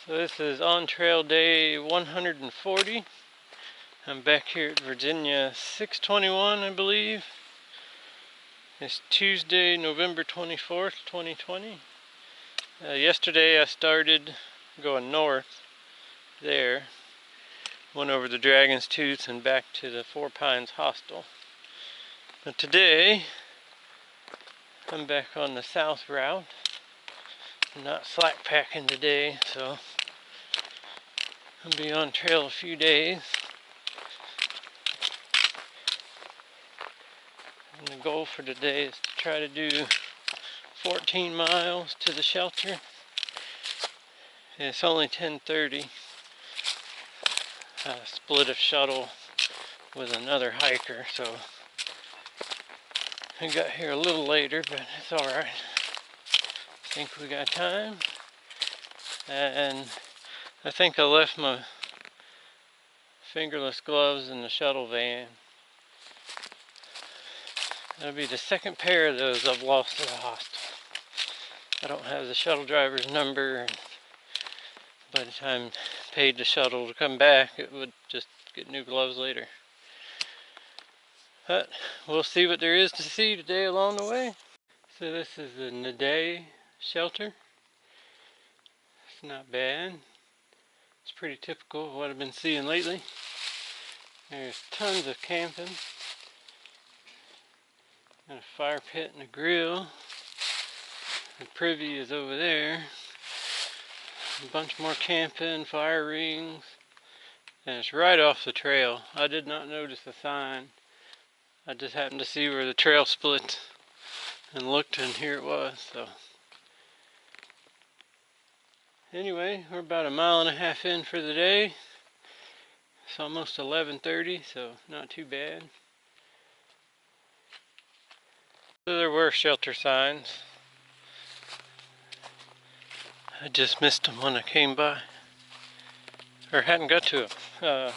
So this is on trail day 140. I'm back here at Virginia 621, I believe. It's Tuesday, November 24th, 2020. Yesterday I started going north there, went over the Dragon's Tooth and back to the Four Pines Hostel. But today I'm back on the south route. I'm not slack packing today, so I'll be on trail a few days. And the goal for today is to try to do 14 miles to the shelter. It's only 10:30. I split a shuttle with another hiker, so I got here a little later, but it's alright. I think we got time. And I think I left my fingerless gloves in the shuttle van. That'll be the second pair of those I've lost at the hostel. I don't have the shuttle driver's number, and by the time I paid the shuttle to come back, it would just get new gloves later. But we'll see what there is to see today along the way. So this is the Naday shelter. It's not bad. It's pretty typical of what I've been seeing lately. There's tons of camping. Got a fire pit and a grill. The privy is over there. A bunch more camping, fire rings. And it's right off the trail. I did not notice the sign. I just happened to see where the trail split and looked, and here it was. So anyway, we're about 1.5 miles in for the day. It's almost 11:30, so not too bad. So there were shelter signs. I just missed them when I came by, or hadn't got to them.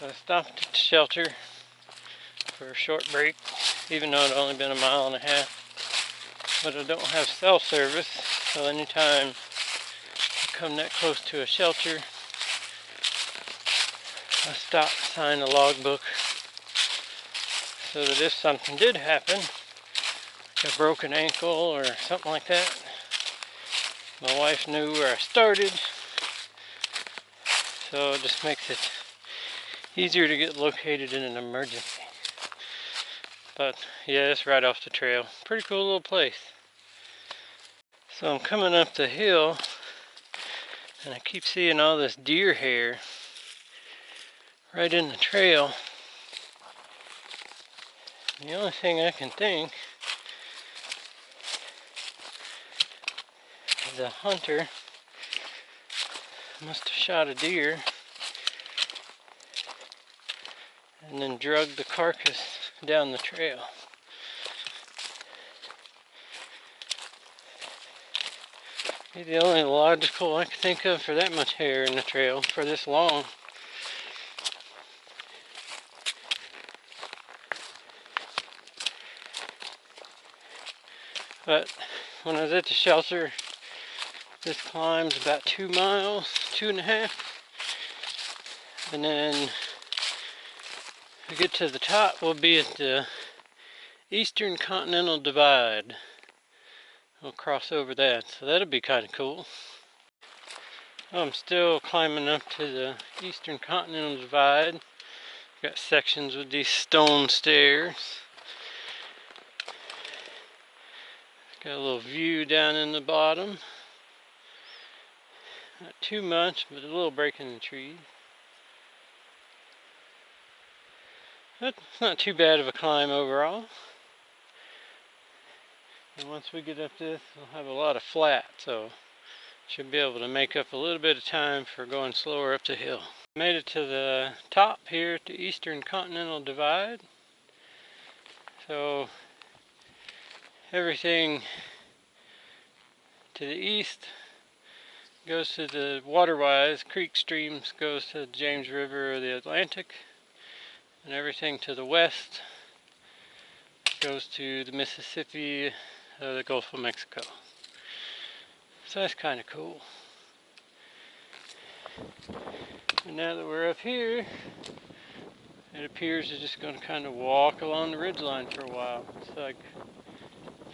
I stopped at the shelter for a short break, even though it had only been 1.5 miles. But I don't have cell service, so anytime I come that close to a shelter, I stop, sign a logbook, so that if something did happen, like a broken ankle or something like that, my wife knew where I started, so it just makes it easier to get located in an emergency. But yeah, it's right off the trail. Pretty cool little place. So I'm coming up the hill, and I keep seeing all this deer hair right in the trail. The only thing I can think is a hunter must have shot a deer and then dragged the carcass down the trail. Be the only logical I can think of for that much hair in the trail for this long. But when I was at the shelter, this climb's about 2 miles, 2.5. And then we get to the top, we'll be at the Eastern Continental Divide. We'll cross over that, so that'll be kind of cool. I'm still climbing up to the Eastern Continental Divide. Got sections with these stone stairs. Got a little view down in the bottom. Not too much, but a little break in the trees. That's not too bad of a climb overall. And once we get up this, we'll have a lot of flat, so should be able to make up a little bit of time for going slower up the hill. Made it to the top here at the Eastern Continental Divide. So everything to the east goes to the waterwise, creek streams goes to the James River or the Atlantic, and everything to the west goes to the Mississippi, the Gulf of Mexico. So that's kind of cool. And now that we're up here, it appears it's just going to kind of walk along the ridgeline for a while. It's like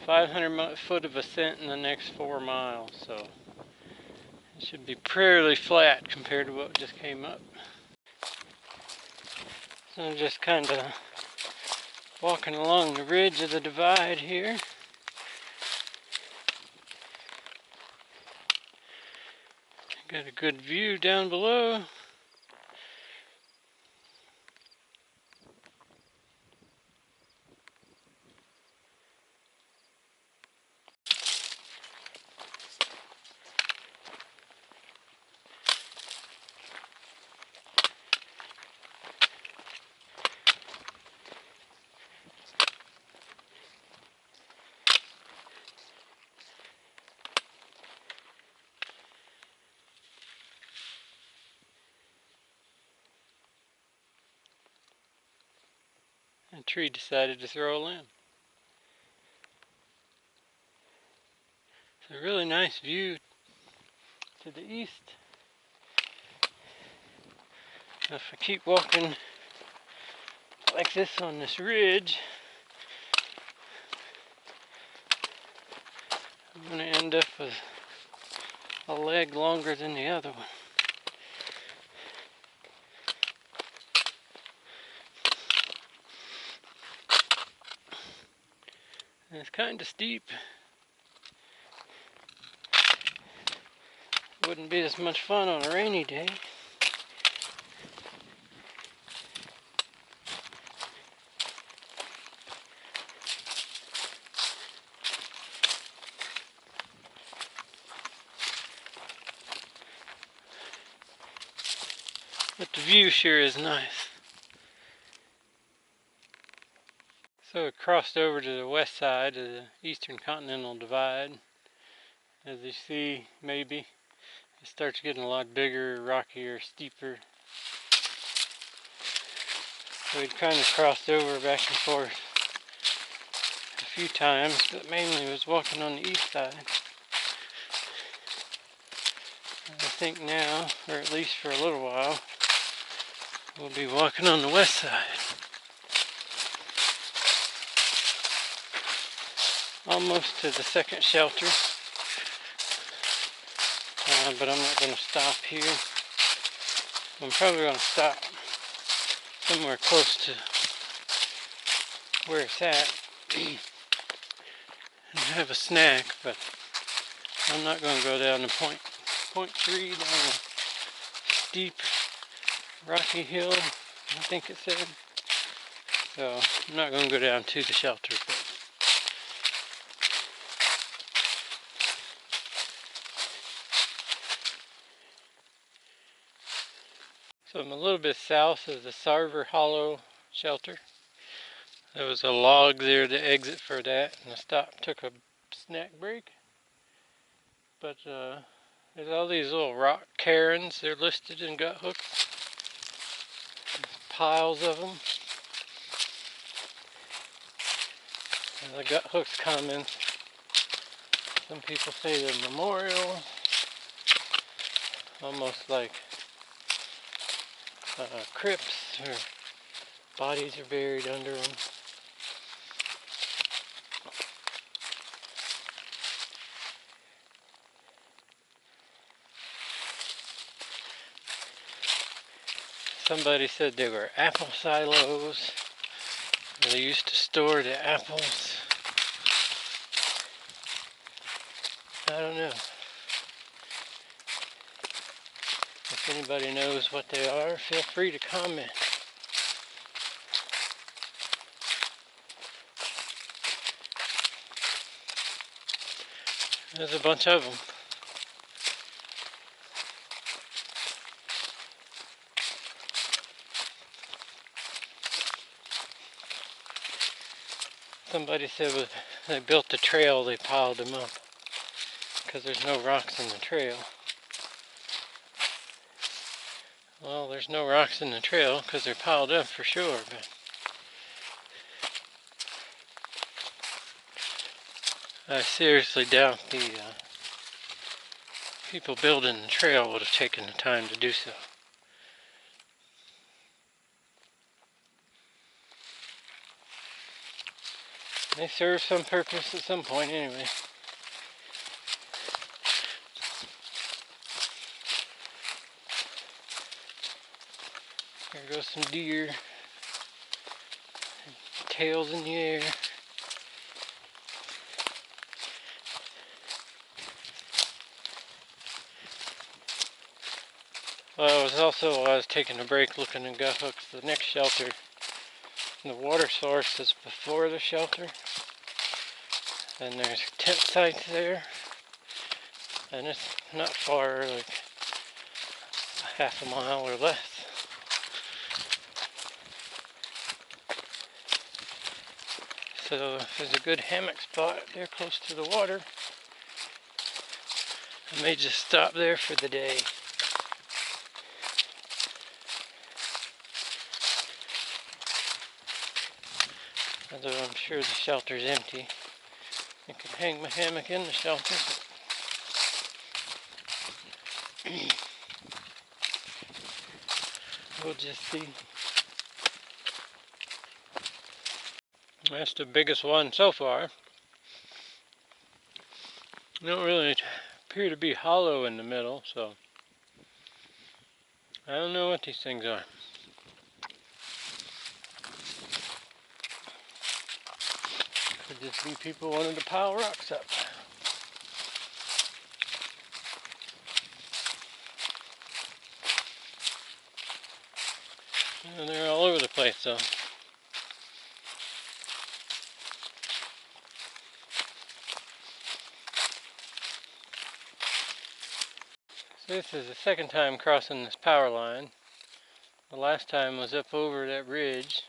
500 foot of ascent in the next 4 miles, so it should be fairly flat compared to what just came up. So I'm just kind of walking along the ridge of the divide here. Got a good view down below. A tree decided to throw a limb. It's a really nice view to the east. If I keep walking like this on this ridge, I'm going to end up with a leg longer than the other one. And it's kind of steep. Wouldn't be as much fun on a rainy day. But the view sure is nice. So it crossed over to the west side of the Eastern Continental Divide. As you see, maybe, it starts getting a lot bigger, rockier, steeper. So we'd kind of crossed over back and forth a few times, but mainly was walking on the east side. And I think now, or at least for a little while, we'll be walking on the west side. Almost to the second shelter. But I'm not going to stop here. I'm probably going to stop somewhere close to where it's at and have a snack, but I'm not going to go down to point 3 down a steep rocky hill, I think it said. So I'm not going to go down to the shelter. So I'm a little bit south of the Sarver Hollow shelter. There was a log there to exit for that, and I stopped, took a snack break. But there's all these little rock cairns. They're listed in gut hooks. There's piles of them. And the gut hooks comments. Some people say they're memorial, almost like crypts, or bodies are buried under them. Somebody said they were apple silos, where they used to store the apples. I don't know. If anybody knows what they are, feel free to comment. There's a bunch of them. Somebody said when they built the trail, they piled them up because there's no rocks in the trail. Well, there's no rocks in the trail because they're piled up for sure, but I seriously doubt the people building the trail would have taken the time to do so. They serve some purpose at some point anyway. There goes some deer. Tails in the air. Well, I was taking a break looking at gut hooks. The next shelter, the water source is before the shelter. And there's tent sites there. And it's not far, like half a mile or less. So if there's a good hammock spot there close to the water, I may just stop there for the day. Although I'm sure the shelter's empty. I could hang my hammock in the shelter. We'll just see. That's the biggest one so far. They don't really appear to be hollow in the middle, so I don't know what these things are. Could just be people wanting to pile rocks up. And they're all over the place though. So this is the second time crossing this power line. The last time was up over that ridge.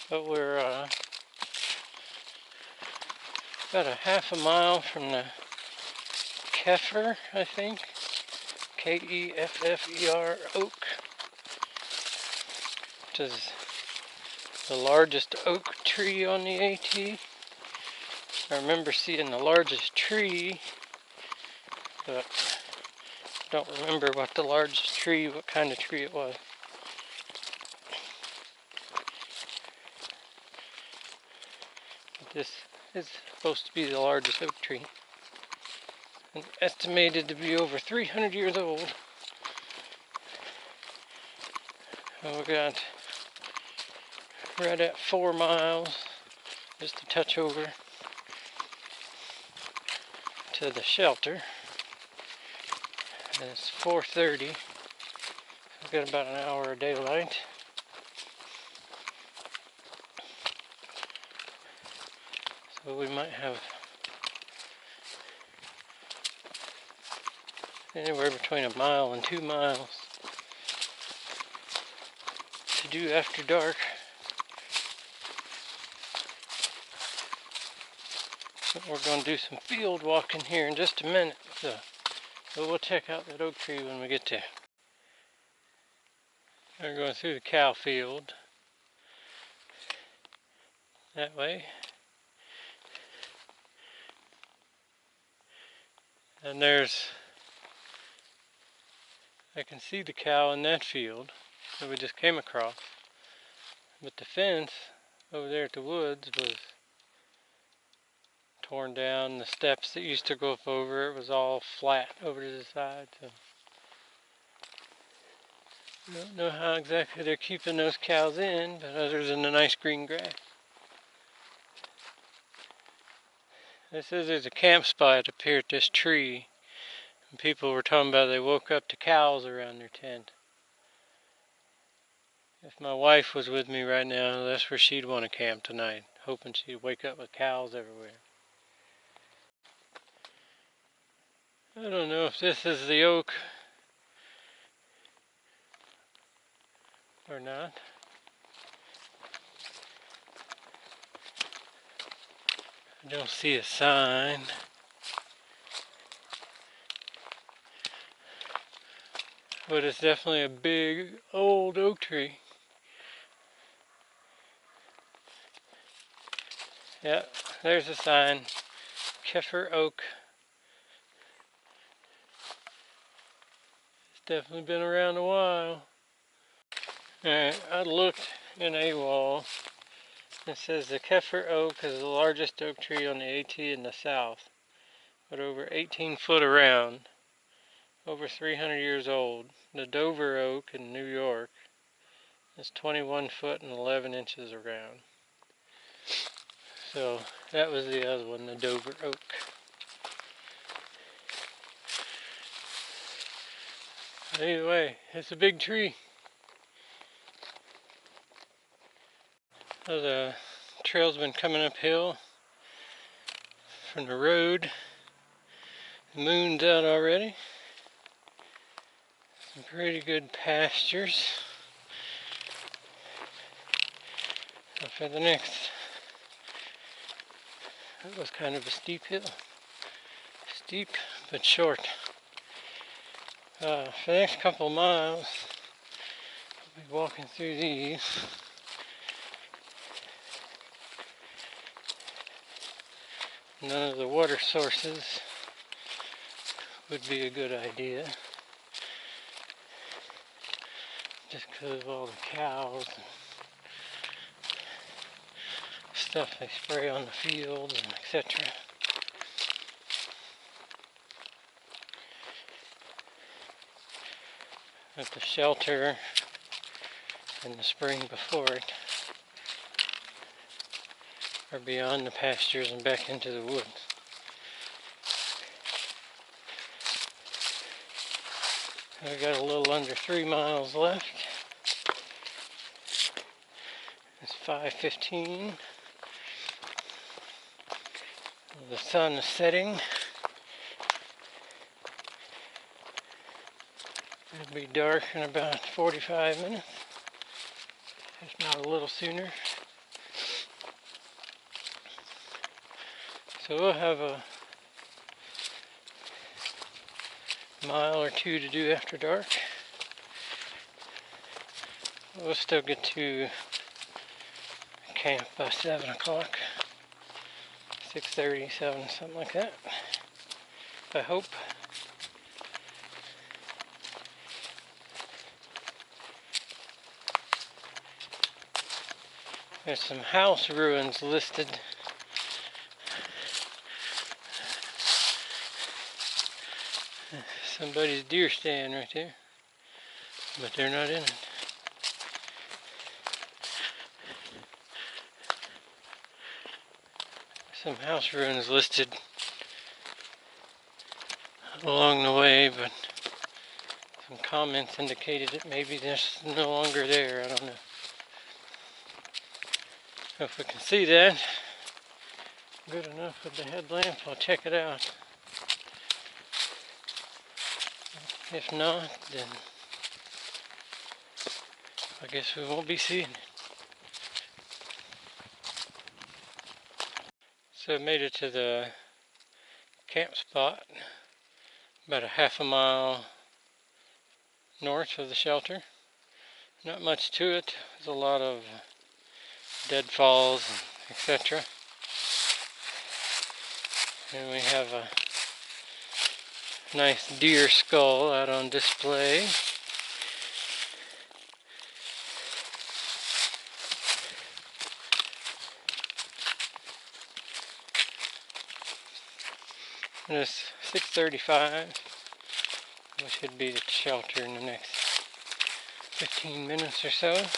But we're about a half a mile from the Keffer, I think. Keffer oak, which is the largest oak tree on the AT. I remember seeing the largest tree, but I don't remember what kind of tree it was. This is supposed to be the largest oak tree. And estimated to be over 300 years old. And we got right at 4 miles, just a touch over, to the shelter. And it's 4:30. We've got about an hour of daylight. So we might have anywhere between a mile and 2 miles to do after dark. But we're going to do some field walking here in just a minute. So we'll check out that oak tree when we get there. We're going through the cow field that way. And I can see the cow in that field that we just came across. But the fence over there at the woods was torn down. The steps that used to go up over it was all flat over to the side. So I don't know how exactly they're keeping those cows in, but other than the nice green grass. It says there's a camp spot up here at this tree. And people were talking about they woke up to cows around their tent. If my wife was with me right now, that's where she'd want to camp tonight, hoping she'd wake up with cows everywhere. I don't know if this is the oak or not. I don't see a sign. but it's definitely a big old oak tree. Yeah, there's a sign, Keffer oak. It's definitely been around a while. Alright, I looked in a wall. It says the Keffer oak is the largest oak tree on the AT in the south, but over 18 foot around, over 300 years old. The Dover oak in New York is 21 foot and 11 inches around. So that was the other one, the Dover oak. Either way, it's a big tree. So the trail's been coming uphill from the road. The moon's out already. Some pretty good pastures. So for the next, that was kind of a steep hill. Steep but short. For the next couple of miles, I'll be walking through these. None of the water sources would be a good idea, just because of all the cows and stuff they spray on the fields and etc. But the shelter and the spring before it are beyond the pastures and back into the woods. I've got a little under 3 miles left. It's 5:15. The sun is setting. It'll be dark in about 45 minutes, if not a little sooner. So we'll have a mile or two to do after dark. We'll still get to camp by 7 o'clock, 6:30, 7, something like that. I hope. There's some house ruins listed. Somebody's deer stand right there, but they're not in it. Some house ruins listed along the way, but some comments indicated that maybe they're no longer there. I don't know. If we can see that good enough with the headlamp, I'll check it out. If not, then I guess we won't be seeing it. So I made it to the camp spot, about a half a mile north of the shelter. Not much to it. There's a lot of deadfalls, etc. And we have a nice deer skull out on display. And it's 6:35. We should be at the shelter in the next 15 minutes or so.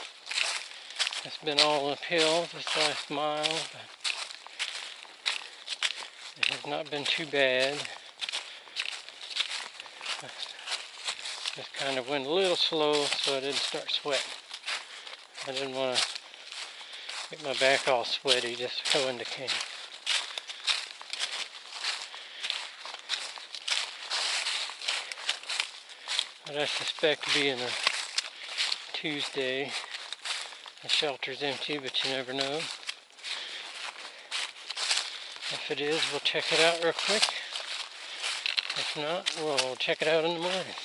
It's been all uphill this last mile, but it has not been too bad. Just kind of went a little slow so I didn't start sweating. I didn't want to get my back all sweaty just to go into camp. But I suspect being a Tuesday, the shelter's empty, but you never know. If it is, we'll check it out real quick. If not, we'll check it out in the morning.